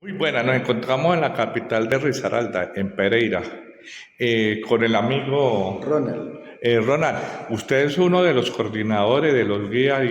Muy buena, nos encontramos en la capital de Risaralda, en Pereira, con el amigo Ronald, Ronald. Usted es uno de los coordinadores, de los guías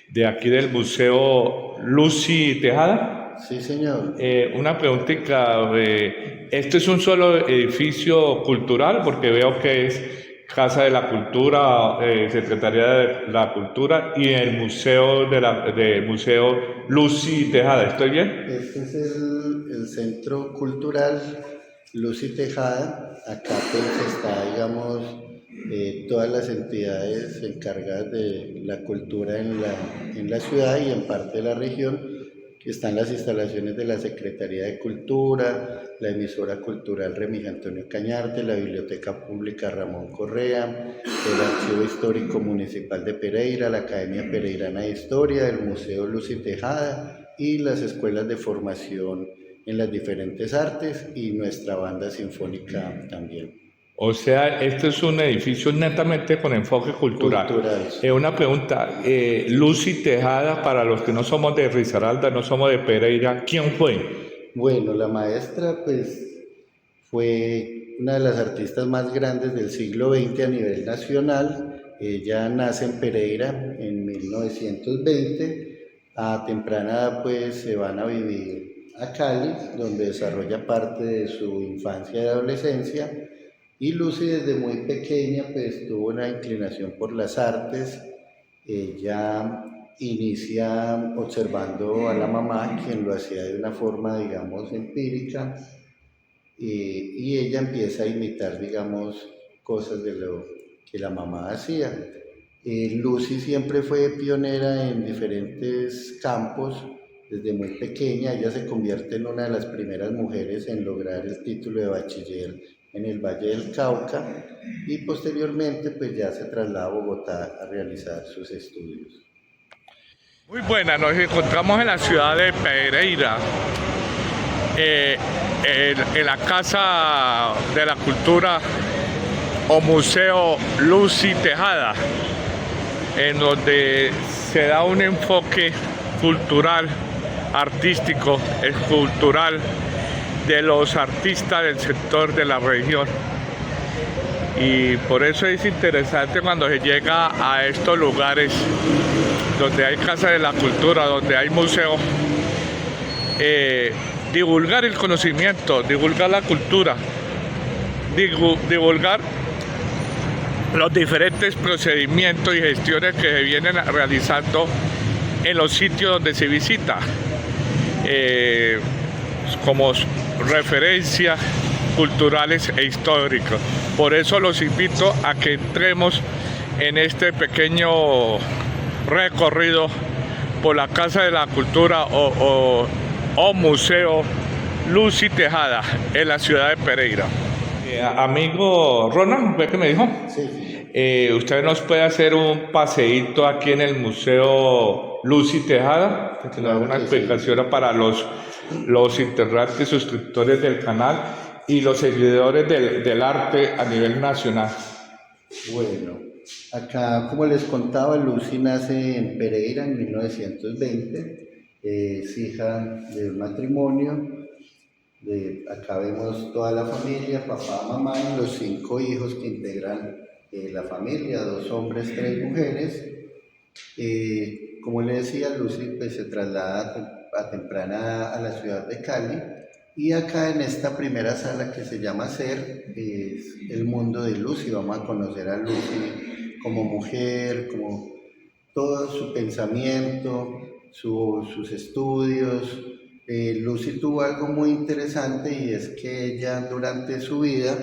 de aquí del Museo Lucy Tejada. sí señor. Una preguntita, ¿este es un solo edificio cultural? Porque veo que es Casa de la Cultura, Secretaría de la Cultura y el Museo de Museo Lucy Tejada. ¿Estoy bien? Este es el Centro Cultural Lucy Tejada. Acá pues está, digamos, todas las entidades encargadas de la cultura en la ciudad y en parte de la región, que están las instalaciones de la Secretaría de Cultura, la emisora cultural Remigio Antonio Cañarte, la Biblioteca Pública Ramón Correa, el Archivo Histórico Municipal de Pereira, la Academia Pereirana de Historia, el Museo Lucy Tejada y las escuelas de formación en las diferentes artes y nuestra banda sinfónica también. O sea, este es un edificio netamente con enfoque cultural. Culturales. Una pregunta, Lucy Tejada, para los que no somos de Risaralda, no somos de Pereira, ¿quién fue? Bueno, la maestra pues fue una de las artistas más grandes del siglo XX a nivel nacional. Ella nace en Pereira en 1920. A temprana edad pues se van a vivir a Cali, donde desarrolla parte de su infancia y adolescencia. Y Lucy desde muy pequeña pues tuvo una inclinación por las artes. Ella inicia observando a la mamá, quien lo hacía de una forma, digamos, empírica, y ella empieza a imitar, digamos, cosas de lo que la mamá hacía. Lucy siempre fue pionera en diferentes campos. Desde muy pequeña ella se convierte en una de las primeras mujeres en lograr el título de bachiller en el Valle del Cauca y posteriormente pues ya se traslada a Bogotá a realizar sus estudios. Muy buena, nos encontramos en la ciudad de Pereira, eh, en la Casa de la Cultura o Museo Lucy Tejada, en donde se da un enfoque cultural, artístico, escultural de los artistas del sector de la región. Y por eso es interesante cuando se llega a estos lugares donde hay casa de la cultura, donde hay museos, divulgar el conocimiento, divulgar la cultura, divulgar los diferentes procedimientos y gestiones que se vienen realizando en los sitios donde se visita, como referencias culturales e históricos. Por eso los invito a que entremos en este pequeño recorrido por la Casa de la Cultura o Museo Lucy Tejada en la ciudad de Pereira. Amigo Ronald, ¿ve que me dijo? Sí, ¿Usted nos puede hacer un paseíto aquí en el Museo Lucy Tejada? Que nos da claro una que sí. explicación para los internautas y suscriptores del canal y los seguidores del arte a nivel nacional. Bueno, acá como les contaba, Lucy nace en Pereira en 1920, es hija de un matrimonio. Acá vemos toda la familia, papá, mamá y los 5 hijos que integran la familia, 2 hombres, 3 mujeres. Como le decía, Lucy pues, se traslada a temprana a la ciudad de Cali y acá en esta primera sala que se llama Ser es el mundo de Lucy. Vamos a conocer a Lucy como mujer, como todo su pensamiento, sus estudios. Lucy tuvo algo muy interesante y es que ella durante su vida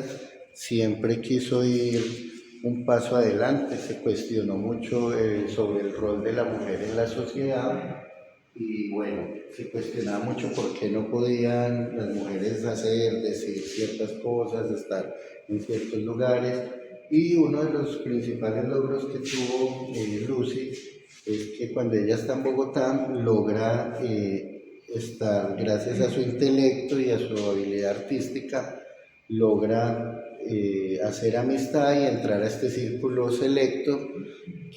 siempre quiso ir un paso adelante, se cuestionó mucho sobre el rol de la mujer en la sociedad y bueno, se cuestionaba mucho por qué no podían las mujeres hacer, decir ciertas cosas, estar en ciertos lugares. Y uno de los principales logros que tuvo Lucy es que cuando ella está en Bogotá logra estar, gracias a su intelecto y a su habilidad artística, logra hacer amistad y entrar a este círculo selecto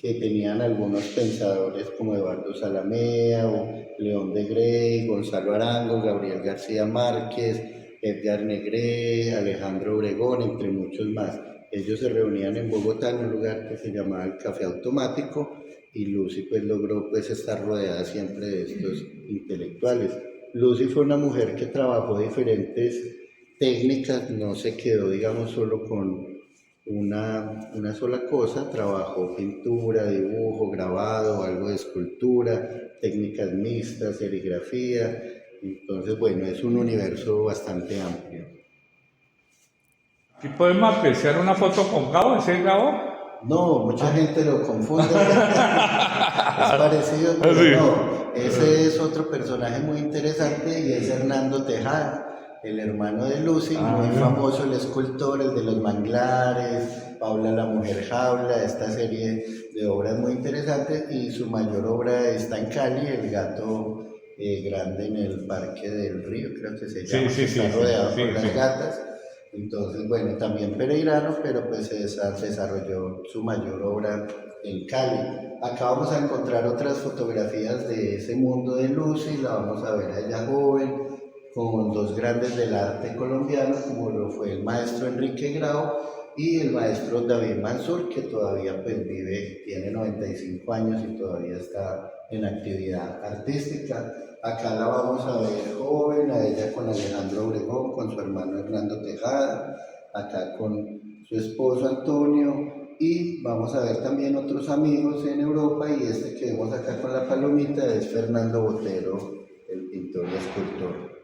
que tenían algunos pensadores como Eduardo Salamea, o León de Grey, Gonzalo Arango, Gabriel García Márquez, Edgar Negré, Alejandro Obregón, entre muchos más. Ellos se reunían en Bogotá en un lugar que se llamaba el Café Automático y Lucy pues logró pues estar rodeada siempre de estos intelectuales. Lucy fue una mujer que trabajó diferentes técnicas, no se quedó digamos solo con una sola cosa, trabajó pintura, dibujo, grabado, algo de escultura, técnicas mixtas, serigrafía, entonces bueno, es un universo bastante amplio. Aquí podemos apreciar una foto con Gabo, ¿ese es Gabo? No, mucha gente lo confunde, es parecido, pero sí. no, ese es otro personaje muy interesante y es Hernando Tejada, el hermano de Lucy, muy famoso, el escultor, el de los manglares, Paula la mujer jaula, esta serie de obras muy interesantes, y su mayor obra está en Cali, el gato grande en el Parque del Río, creo que se llama, está rodeado por las gatas. Entonces, bueno, también pereirano, pero pues se desarrolló su mayor obra en Cali. Acá vamos a encontrar otras fotografías de ese mundo de Lucy, la vamos a ver a ella joven, con dos grandes del arte colombiano, como lo fue el maestro Enrique Grau y el maestro David Mansur, que todavía pues vive, tiene 95 años y todavía está en actividad artística. Acá la vamos a ver joven, a ella con Alejandro Obregón, con su hermano Hernando Tejada, acá con su esposo Antonio, y vamos a ver también otros amigos en Europa, y este que vemos acá con la palomita es Fernando Botero, el pintor y escultor.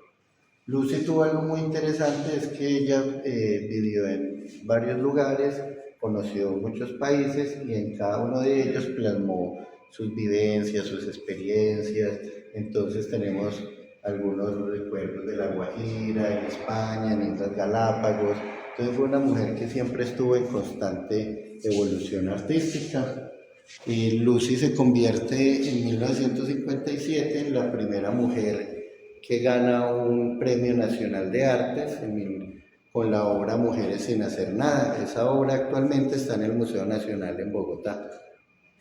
Lucy tuvo algo muy interesante, es que ella vivió en varios lugares, conoció muchos países y en cada uno de ellos plasmó sus vivencias, sus experiencias. Entonces tenemos algunos recuerdos de La Guajira, en España, en Islas Galápagos. Entonces fue una mujer que siempre estuvo en constante evolución artística. Y Lucy se convierte en 1957 en la primera mujer que gana un premio nacional de artes con la obra Mujeres sin hacer nada. Esa obra actualmente está en el Museo Nacional en Bogotá.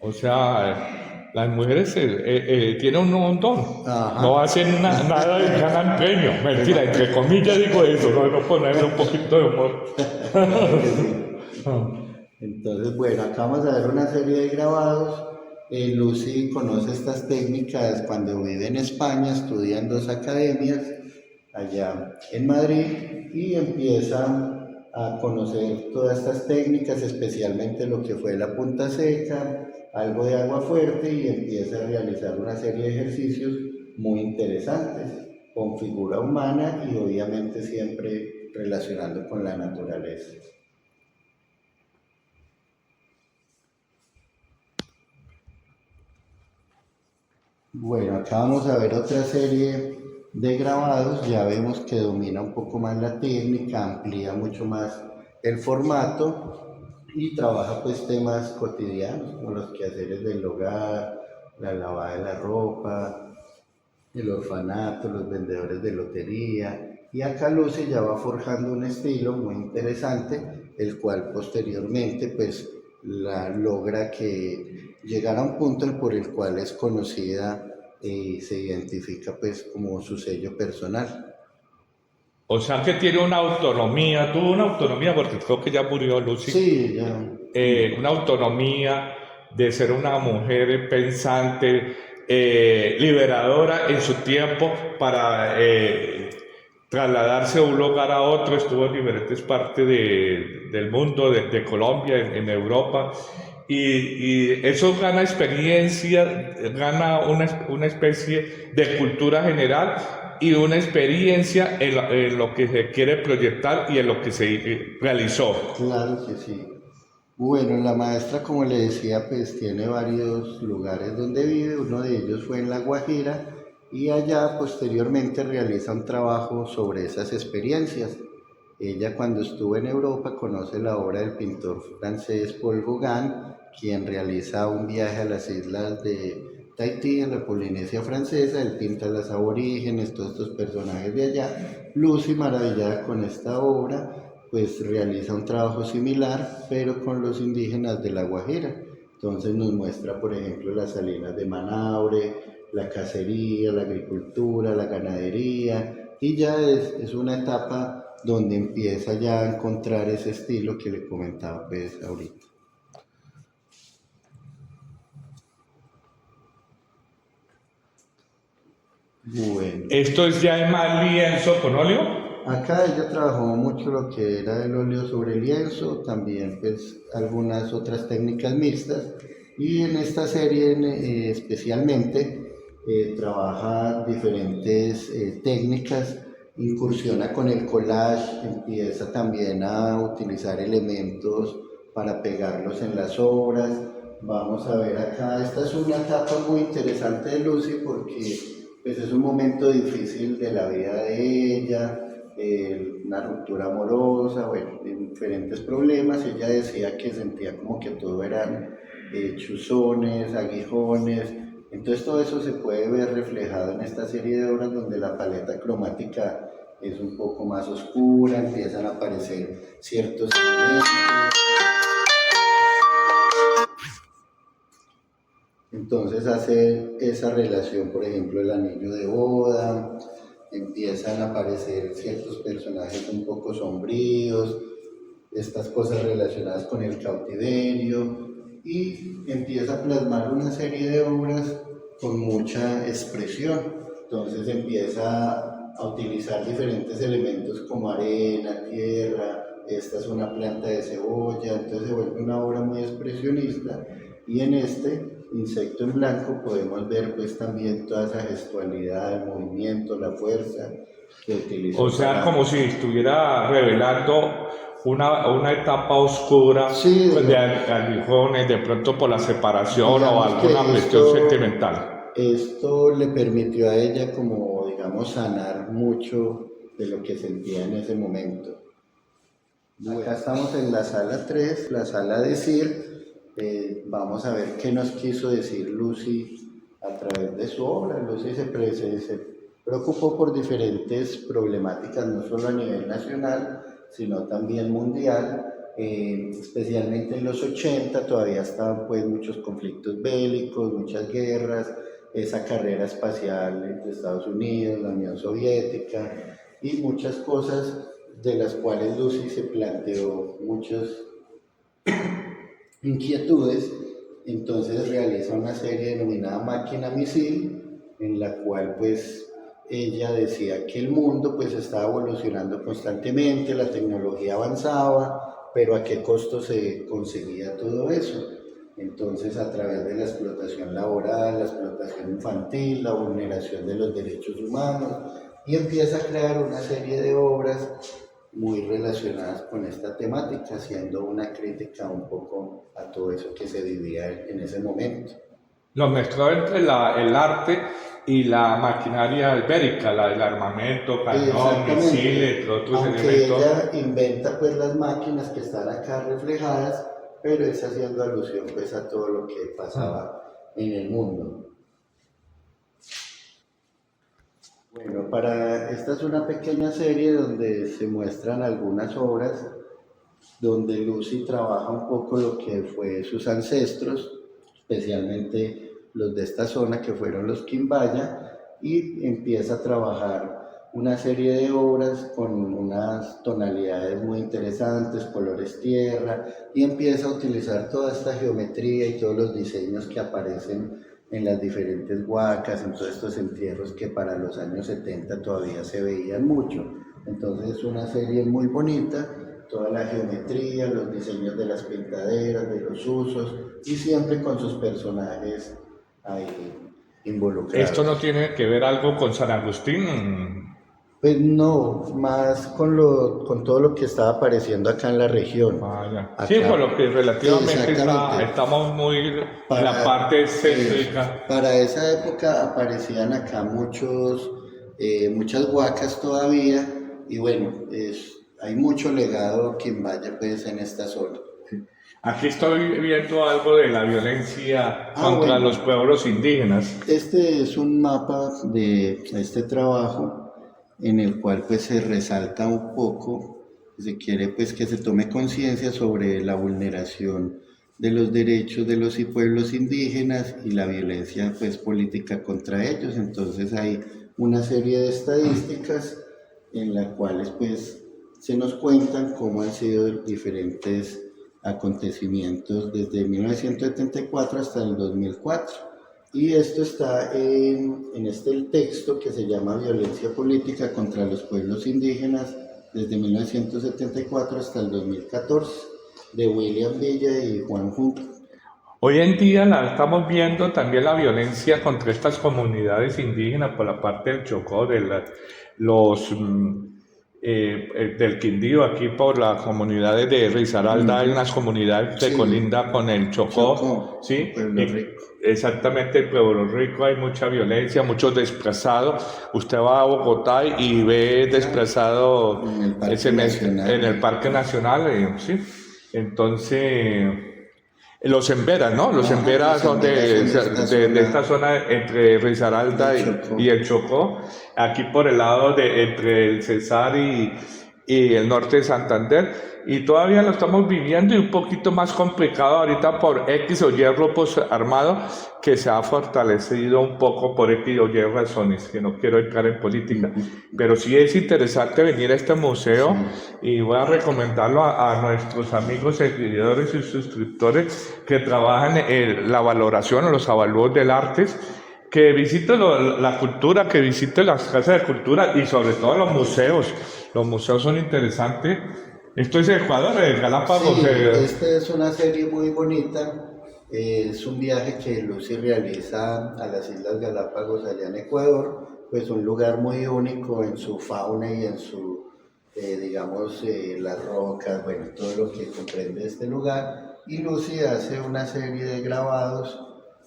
O sea, las mujeres tienen un don, no hacen nada y ganan premio. Mentira, entre comillas digo eso, no ponerle un poquito de humor. Entonces, bueno, acá vamos a ver una serie de grabados. Lucy conoce estas técnicas cuando vive en España, estudia en dos academias allá en Madrid y empieza a conocer todas estas técnicas, especialmente lo que fue la punta seca, algo de agua fuerte, y empieza a realizar una serie de ejercicios muy interesantes con figura humana y obviamente siempre relacionando con la naturaleza. Bueno, acá vamos a ver otra serie de grabados, ya vemos que domina un poco más la técnica, amplía mucho más el formato y trabaja pues temas cotidianos como los quehaceres del hogar, la lavada de la ropa, el orfanato, los vendedores de lotería, y acá Lucy ya va forjando un estilo muy interesante, el cual posteriormente pues logra que llegara a un punto por el cual es conocida y se identifica pues como su sello personal. O sea que tiene una autonomía, tuvo una autonomía, porque creo que ya murió Lucy. Sí, ya. Una autonomía de ser una mujer pensante, liberadora en su tiempo para trasladarse de un lugar a otro. Estuvo en diferentes partes del mundo, de Colombia, en Europa, y eso gana experiencia, gana una especie de cultura general y una experiencia en lo que se quiere proyectar y en lo que se realizó. Claro que sí. Bueno, la maestra, como le decía, pues tiene varios lugares donde vive, uno de ellos fue en La Guajira, y allá posteriormente realiza un trabajo sobre esas experiencias. Ella, cuando estuvo en Europa, conoce la obra del pintor francés Paul Gauguin, quien realiza un viaje a las islas de Tahití, en la Polinesia francesa. Él pinta las aborígenes, todos estos personajes de allá. Lucy, maravillada con esta obra, pues realiza un trabajo similar, pero con los indígenas de La Guajira. Entonces nos muestra, por ejemplo, las salinas de Manaure, la cacería, la agricultura, la ganadería, y ya es una etapa donde empieza ya a encontrar ese estilo que le comentaba pues ahorita. Bueno. ¿Esto es ya más lienzo con óleo? Acá ella trabajó mucho lo que era el óleo sobre lienzo, también pues algunas otras técnicas mixtas, y en esta serie especialmente trabaja diferentes técnicas, incursiona con el collage, empieza también a utilizar elementos para pegarlos en las obras. Vamos a ver acá, esta es una etapa muy interesante de Lucy porque pues es un momento difícil de la vida de ella, una ruptura amorosa, bueno, diferentes problemas. Ella decía que sentía como que todo eran chuzones, aguijones. Entonces todo eso se puede ver reflejado en esta serie de obras donde la paleta cromática es un poco más oscura, empiezan a aparecer ciertos elementos. Entonces hace esa relación, por ejemplo, el anillo de boda, empiezan a aparecer ciertos personajes un poco sombríos, estas cosas relacionadas con el cautiverio, y empieza a plasmar una serie de obras con mucha expresión. Entonces empieza a utilizar diferentes elementos como arena, tierra, esta es una planta de cebolla, entonces se vuelve una obra muy expresionista, y en este Insecto en Blanco podemos ver pues también toda esa gestualidad, el movimiento, la fuerza que utiliza. O sea, como si estuviera revelando una etapa oscura, sí, pues, de aguijones, de pronto por la separación o alguna cuestión sentimental. Esto le permitió a ella como, digamos, sanar mucho de lo que sentía en ese momento. Acá estamos en la sala 3, la sala de Sir. Vamos a ver qué nos quiso decir Lucy a través de su obra. Lucy se preocupó por diferentes problemáticas, no solo a nivel nacional, sino también mundial. Especialmente en los 80 todavía estaban pues muchos conflictos bélicos, muchas guerras, esa carrera espacial entre Estados Unidos, la Unión Soviética, y muchas cosas de las cuales Lucy se planteó muchas inquietudes. Entonces realiza una serie denominada Máquina Misil, en la cual pues ella decía que el mundo pues estaba evolucionando constantemente, la tecnología avanzaba, pero a qué costo se conseguía todo eso. Entonces a través de la explotación laboral, la explotación infantil, la vulneración de los derechos humanos, y empieza a crear una serie de obras muy relacionadas con esta temática, haciendo una crítica un poco a todo eso que se vivía en ese momento. Lo mezcló entre el arte y la maquinaria ibérica, la del armamento, cañón, misiles, entre otros elementos. Ella inventa pues las máquinas que están acá reflejadas, pero es haciendo alusión pues a todo lo que pasaba en el mundo. Bueno, esta es una pequeña serie donde se muestran algunas obras donde Lucy trabaja un poco lo que fue sus ancestros, especialmente los de esta zona que fueron los Quimbaya, y empieza a trabajar una serie de obras con unas tonalidades muy interesantes, colores tierra, y empieza a utilizar toda esta geometría y todos los diseños que aparecen en las diferentes huacas, en todos estos entierros que para los años 70 todavía se veían mucho. Entonces es una serie muy bonita, toda la geometría, los diseños de las pintaderas, de los usos, y siempre con sus personajes ahí involucrados. ¿Esto no tiene que ver algo con San Agustín? Pues no, más con todo lo que estaba apareciendo acá en la región. Acá, sí, por lo que relativamente estamos muy en la parte céntrica. Para esa época aparecían acá muchas huacas todavía, y bueno, hay mucho legado quimbaya pues en esta zona. Aquí estoy viendo algo de la violencia contra los pueblos indígenas. Este es un mapa de este trabajo en el cual pues se resalta un poco Se quiere pues que se tome conciencia sobre la vulneración de los derechos de los pueblos indígenas y la violencia pues política contra ellos. Entonces hay una serie de estadísticas en las cuales pues se nos cuentan cómo han sido diferentes acontecimientos desde 1974 hasta el 2004. Y esto está en este texto que se llama Violencia Política contra los Pueblos Indígenas desde 1974 hasta el 2014, de William Villa y Juan Junco. Hoy en día la estamos viendo también la violencia contra estas comunidades indígenas por la parte del Chocó, los del Quindío, aquí por las comunidades de Risaralda, hay unas comunidades que colinda con el Chocó, ¿sí? Pueblo Rico. Exactamente, el Pueblo Rico hay mucha violencia, muchos desplazados. Usted va a Bogotá y ve desplazado en el Parque Nacional. En el Parque Nacional, ¿sí? Entonces, los Emberas, ¿no? Los Emberas son de esta zona entre Risaralda y el Chocó, aquí por el lado entre el Cesar y el norte de Santander, y todavía lo estamos viviendo y un poquito más complicado ahorita por X o Y grupos armados que se ha fortalecido un poco por X o Y razones, que no quiero entrar en política, pero sí es interesante venir a este museo y voy a recomendarlo a nuestros amigos, seguidores y suscriptores que trabajan en la valoración o los avalúos del arte, que visiten la cultura, que visiten las casas de cultura y sobre todo los museos. Los museos son interesantes. Esto es Ecuador, el Galápagos. Sí, esta es una serie muy bonita. Es un viaje que Lucy realiza a las Islas Galápagos allá en Ecuador, pues un lugar muy único en su fauna y en su, digamos, las rocas, bueno, todo lo que comprende este lugar. Y Lucy hace una serie de grabados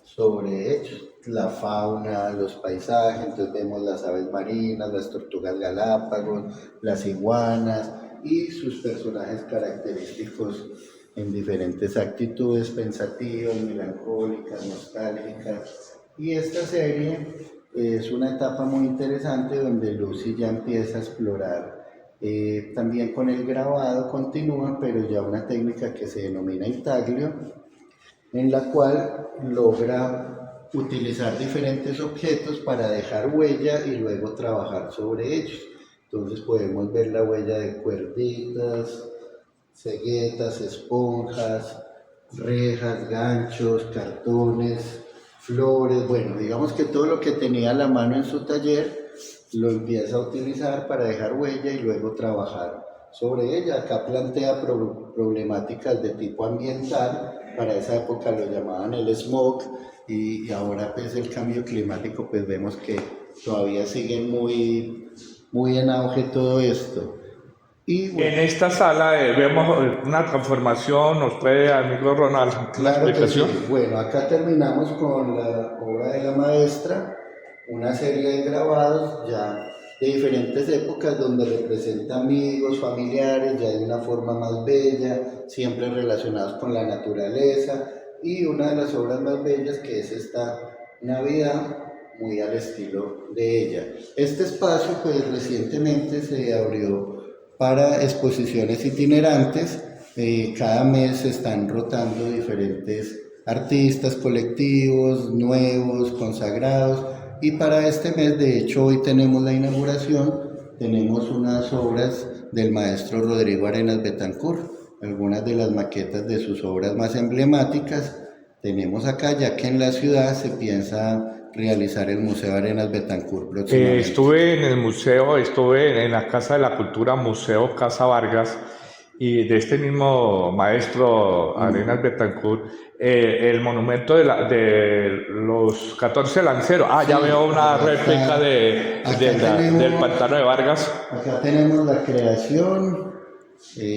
sobre ellos, la fauna, los paisajes, entonces vemos las aves marinas, las tortugas galápagos, las iguanas y sus personajes característicos en diferentes actitudes pensativas, melancólicas, nostálgicas. Y esta serie es una etapa muy interesante donde Lucy ya empieza a explorar. También con el grabado continúa, pero ya una técnica que se denomina intaglio, en la cual logra utilizar diferentes objetos para dejar huella y luego trabajar sobre ellos. Entonces podemos ver la huella de cuerditas, ceguetas, esponjas, rejas, ganchos, cartones, flores, bueno, digamos que todo lo que tenía a la mano en su taller lo empieza a utilizar para dejar huella y luego trabajar sobre ella. Acá plantea problemáticas de tipo ambiental, para esa época lo llamaban el smog, y ahora pues el cambio climático, pues vemos que todavía sigue muy en auge todo esto. Y bueno, en esta sala vemos una transformación. ¿Nos puede, amigo Ronald, una claro explicación? que sí. Bueno, acá terminamos con la obra de la maestra, una serie de grabados ya de diferentes épocas donde representa amigos, familiares, ya de una forma más bella, siempre relacionados con la naturaleza, y una de las obras más bellas que es esta Navidad, muy al estilo de ella. Este espacio pues recientemente se abrió para exposiciones itinerantes. Cada mes se están rotando diferentes artistas, colectivos, nuevos, consagrados, y para este mes, de hecho, hoy tenemos la inauguración, tenemos unas obras del maestro Rodrigo Arenas Betancourt, algunas de las maquetas de sus obras más emblemáticas tenemos acá, ya que en la ciudad se piensa realizar el Museo Arenas Betancourt próximamente. Estuve en el museo, estuve en la Casa de la Cultura, Museo Casa Vargas, y de este mismo maestro Arenas Betancourt, el monumento de los 14 lanceros. Ya veo una réplica del pantano de Vargas. Acá tenemos la creación,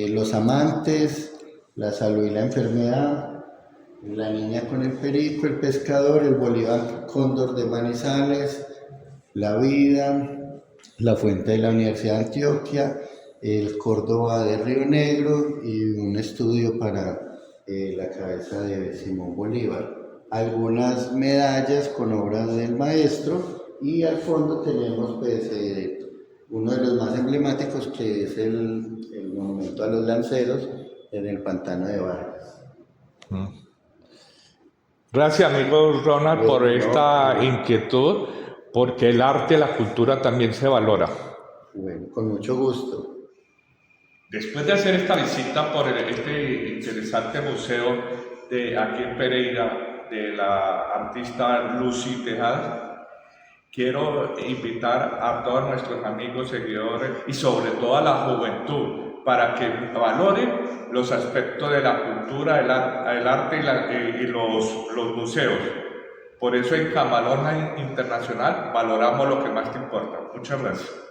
los amantes, la salud y la enfermedad, la niña con el perico, el pescador, el Bolívar Cóndor de Manizales, la vida, la fuente de la Universidad de Antioquia, el Córdoba de Río Negro y un estudio para la cabeza de Simón Bolívar. Algunas medallas con obras del maestro, y al fondo tenemos pues uno de los más emblemáticos, que es el monumento a los lanceros en el pantano de Vargas. Gracias, amigo Ronald, por Bueno, esta no, inquietud, porque el arte y la cultura también se valora. bueno, con mucho gusto. Después de hacer esta visita por este interesante museo de aquí en Pereira de la artista Lucy Tejada, quiero invitar a todos nuestros amigos, seguidores y sobre todo a la juventud para que valoren los aspectos de la cultura, el arte y los museos. Por eso en Camalona Internacional valoramos lo que más te importa. Muchas gracias.